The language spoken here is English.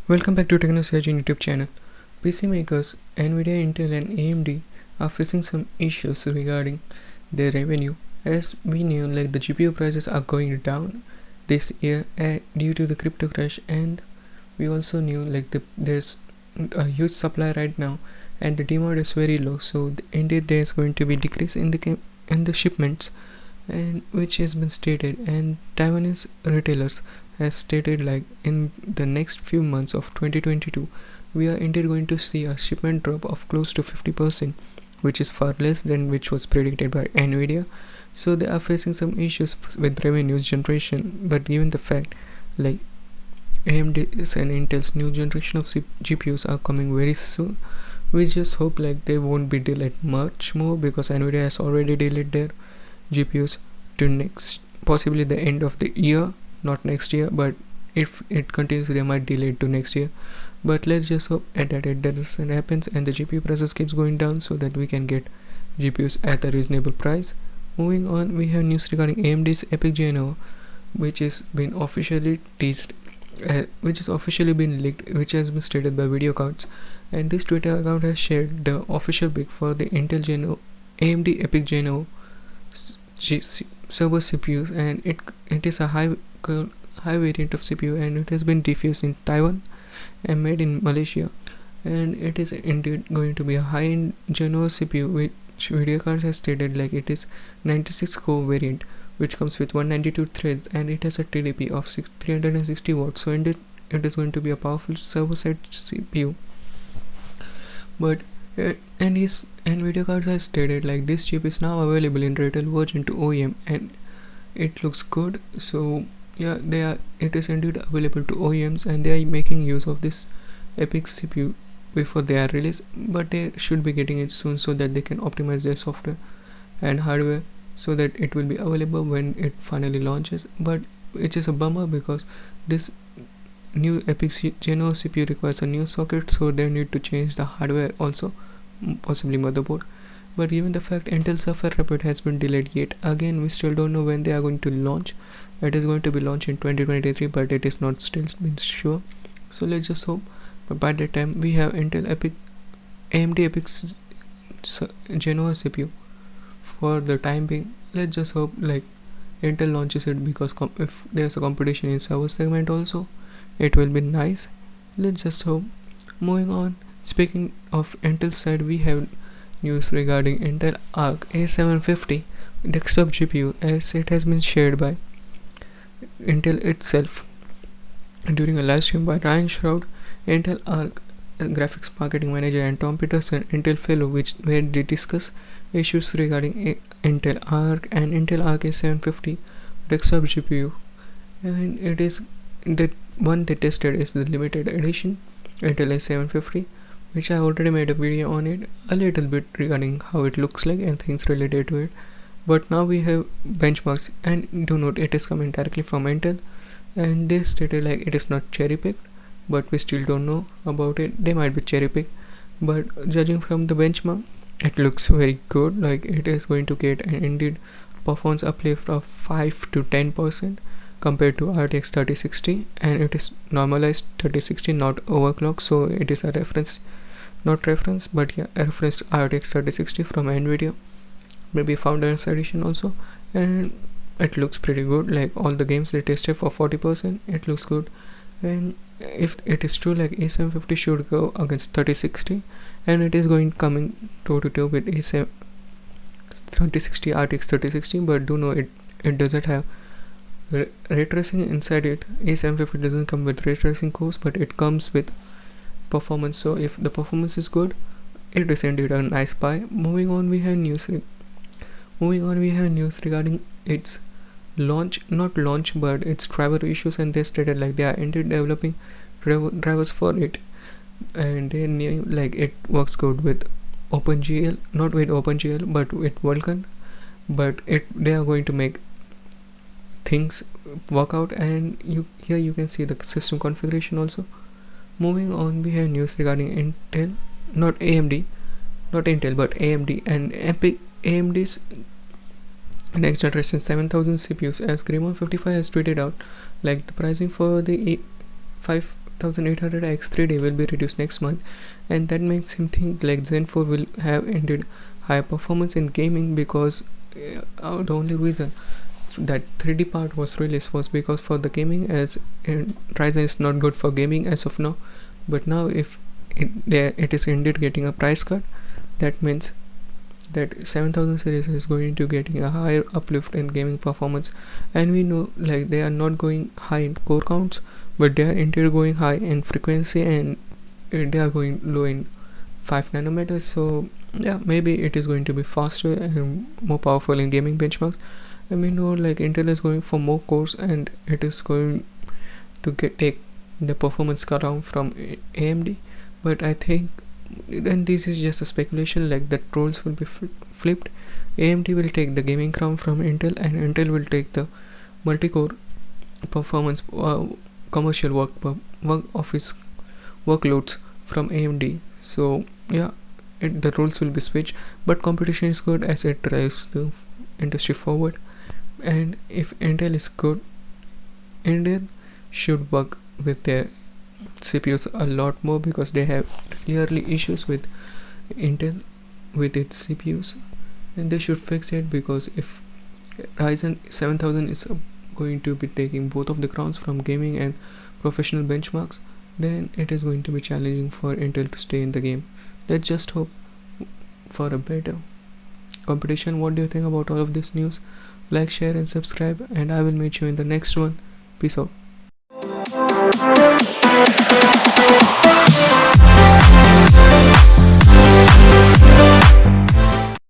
Welcome back to TechnoSearch YouTube channel. PC makers Nvidia, Intel and AMD are facing some issues regarding their revenue. As we knew, the GPU prices are going down this year due to the crypto crash, and we also knew there's a huge supply right now and the demand is very low, so indeed there's going to be decrease in the shipments, and which has been stated, and Taiwanese retailers has stated in the next few months of 2022 we are indeed going to see a shipment drop of close to 50%, which is far less than which was predicted by Nvidia. So they are facing some issues with revenue generation, but given the fact AMD's and Intel's new generation of GPUs are coming very soon, we just hope they won't be delayed much more, because Nvidia has already delayed their GPUs to possibly the end of the year, not next year, but if it continues they might delay it to next year. But let's just hope that it doesn't happen and the GPU prices keeps going down so that we can get GPUs at a reasonable price. Moving on, we have news regarding AMD's EPYC GENOA, which is been officially teased, which is officially been leaked, which has been stated by video cards, and this Twitter account has shared the official pic for the Intel AMD EPYC GENOA server CPUs, and it is a high variant of CPU, and it has been diffused in Taiwan and made in Malaysia, and it is indeed going to be a high-end Genoa CPU, which video card has stated it is 96 core variant, which comes with 192 threads, and it has a TDP of 360 watts. So indeed it is going to be a powerful server-side CPU. But and video cards has stated this chip is now available in retail version to OEM, and it looks good. So yeah, it is indeed available to OEMs, and they are making use of this EPYC CPU before they are released, but they should be getting it soon so that they can optimize their software and hardware so that it will be available when it finally launches. But it is a bummer because this new EPYC GENOA CPU requires a new socket, so they need to change the hardware also, possibly motherboard. But given the fact Intel's software report has been delayed yet again, we still don't know when they are going to launch. It is going to be launched in 2023, but it is not still been sure, so let's just hope. But by that time we have AMD EPYC GENOA CPU. For the time being, let's just hope Intel launches it, because if there's a competition in server segment also, it will be nice. Let's just hope. Moving on, speaking of Intel side, we have news regarding Intel Arc A750 desktop GPU, as it has been shared by Intel itself during a live stream by Ryan Shroud, Intel Arc graphics marketing manager, and Tom Peterson, Intel fellow, where they discuss issues regarding Intel Arc and Intel Arc A750 desktop GPU. And it is the one they tested is the limited edition Intel A750, which I already made a video on it a little bit regarding how it looks like and things related to it. But now we have benchmarks, and do note it is coming directly from Intel, and they stated it is not cherry picked, but we still don't know about it. They might be cherry picked, but judging from the benchmark, it looks very good. It is going to get an indeed performance uplift of 5 to 10% compared to RTX 3060, and it is normalized 3060, not overclock, so it is a reference, not reference, but yeah, a reference to RTX 3060 from Nvidia, maybe Founders Edition also, and it looks pretty good. All the games they tested for 40%, it looks good. And if it is true, A750 should go against 3060, and it is coming toe to toe with A7 3060 RTX 3060, but do know it doesn't have ray tracing inside it. A750 doesn't come with ray tracing cores, but it comes with performance. So if the performance is good, it is indeed a nice buy. Moving on, we have news regarding its not launch, but its driver issues, and they stated they are indeed developing drivers for it, and they knew it works good with OpenGL, not with OpenGL but with Vulkan, but they are going to make things work out, and here you can see the system configuration also. Moving on, we have news regarding Intel, not Intel but AMD and AMD's next generation 7000 CPUs, as Grimon55 has tweeted out. The pricing for the 5800X3D will be reduced next month, and that makes him think like Zen 4 will have indeed high performance in gaming, because the only reason that 3D part was released was because for the gaming, as Ryzen is not good for gaming as of now. But now if it is indeed getting a price cut, that means that 7000 series is going to getting a higher uplift in gaming performance. And we know like they are not going high in core counts, but they are indeed going high in frequency, and they are going low in 5 nanometers. So yeah, maybe it is going to be faster and more powerful in gaming benchmarks. And we know like Intel is going for more cores, and it is going to take the performance down from AMD. But I think, and this is just a speculation, like the roles will be flipped. AMD will take the gaming crown from Intel, and Intel will take the multi-core performance commercial work office workloads from AMD. So yeah, the roles will be switched, but competition is good as it drives the industry forward. And if Intel is good, Intel should work with their CPUs a lot more, because they have clearly issues with Intel with its CPUs, and they should fix it. Because if Ryzen 7000 is going to be taking both of the crowns from gaming and professional benchmarks, then it is going to be challenging for Intel to stay in the game. Let's just hope for a better competition. What do you think about all of this news? Like, share and subscribe, and I will meet you in the next one. Peace out.